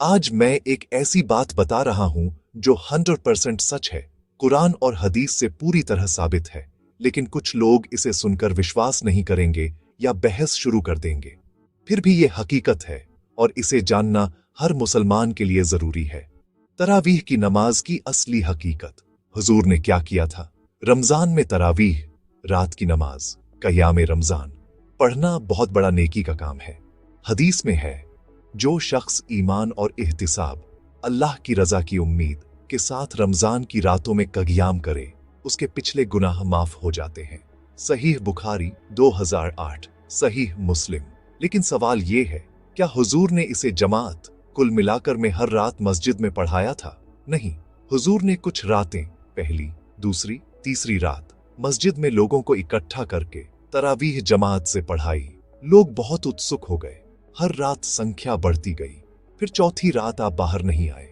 आज मैं एक ऐसी बात बता रहा हूं जो 100% सच है, कुरान और हदीस से पूरी तरह साबित है। लेकिन कुछ लोग इसे सुनकर विश्वास नहीं करेंगे या बहस शुरू कर देंगे। फिर भी ये हकीकत है और इसे जानना हर मुसलमान के लिए जरूरी है। तरावीह की नमाज की असली हकीकत। हुजूर ने क्या किया था? रमजान में तरावीह, रात की नमाज, क़याम रमजान पढ़ना बहुत बड़ा नेकी का काम है। हदीस में है, जो शख्स ईमान और इहतिसाब, अल्लाह की रजा की उम्मीद के साथ रमजान की रातों में क़याम करे, उसके पिछले गुनाह माफ हो जाते हैं। सहीह बुखारी 2008, सहीह मुस्लिम। लेकिन सवाल ये है, क्या हुजूर ने इसे जमात, कुल मिलाकर में हर रात मस्जिद में पढ़ाया था? नहीं, हुजूर ने कुछ रातें, पहली, दूसरी, तीसरी रात मस्जिद में लोगों को इकट्ठा करके तरावीह जमात से पढ़ाई। लोग बहुत उत्सुक हो गए। हर रात संख्या बढ़ती गई। फिर चौथी रात आप बाहर नहीं आए।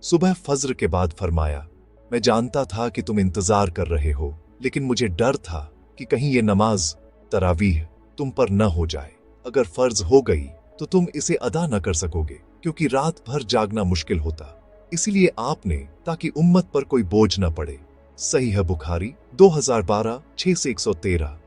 सुबह फज्र के बाद फरमाया, मैं जानता था कि तुम इंतजार कर रहे हो, लेकिन मुझे डर था कि कहीं ये नमाज तरावीह तुम पर न हो जाए। अगर फर्ज हो गई तो तुम इसे अदा न कर सकोगे, क्योंकि रात भर जागना मुश्किल होता। इसीलिए आपने, ताकि उम्मत पर कोई बोझ न पड़े। सहीह बुखारी 2012, 6 से 113,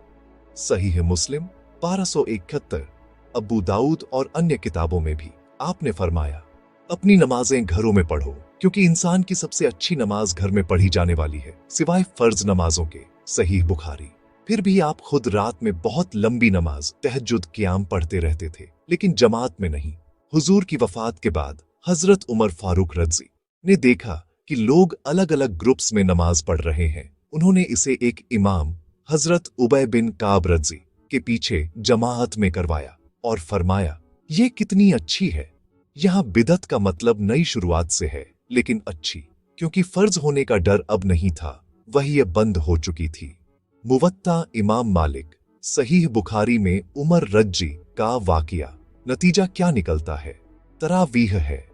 सहीह मुस्लिम 1271, अबू दाऊद और अन्य किताबों में भी आपने फरमाया, अपनी नमाजें घरों में पढ़ो, क्योंकि इंसान की सबसे अच्छी नमाज घर में पढ़ी जाने वाली है, सिवाय फर्ज नमाजों के। सहीह बुखारी। फिर भी आप खुद रात में बहुत लंबी नमाज तहज्जुद क़याम पढ़ते रहते थे, लेकिन जमात में नहीं। हुजूर की वफात के बाद हजरत उमर फारूक रज़ी ने देखा कि लोग अलग अलग ग्रुप्स में नमाज पढ़ रहे हैं। उन्होंने इसे एक इमाम हजरत उबय बिन काब रज़ी के पीछे जमात में करवाया और फरमाया, ये कितनी अच्छी है। यहां बिदअत का मतलब नई शुरुआत से है, लेकिन अच्छी, क्योंकि फर्ज होने का डर अब नहीं था, वही ये बंद हो चुकी थी। मुवत्ता इमाम मालिक। सहीह बुखारी में उमर रज्जी का वाकिया। नतीजा क्या निकलता है? तरावीह है,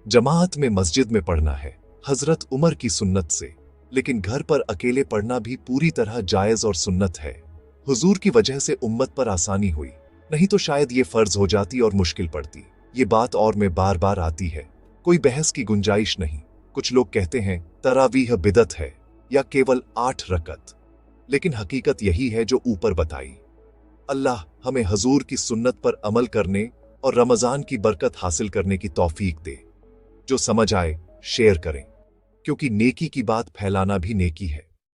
जमात में मस्जिद में पढ़ना है, हजरत उमर की सुन्नत से। लेकिन घर पर अकेले पढ़ना भी पूरी तरह जायज और सुन्नत है। हुजूर की वजह से उम्मत पर आसानी हुई, नहीं तो शायद ये फर्ज हो जाती और मुश्किल पड़ती। ये बात और में बार बार आती है, कोई बहस की गुंजाइश नहीं। कुछ लोग कहते हैं तरावीह बिदअत है या केवल 8 रकत, लेकिन हकीकत यही है जो ऊपर बताई। अल्लाह हमें हुजूर की सुन्नत पर अमल करने और रमजान की बरकत हासिल करने की तौफीक दे। जो समझ आए शेयर करें, क्योंकि नेकी की बात फैलाना भी नेकी है।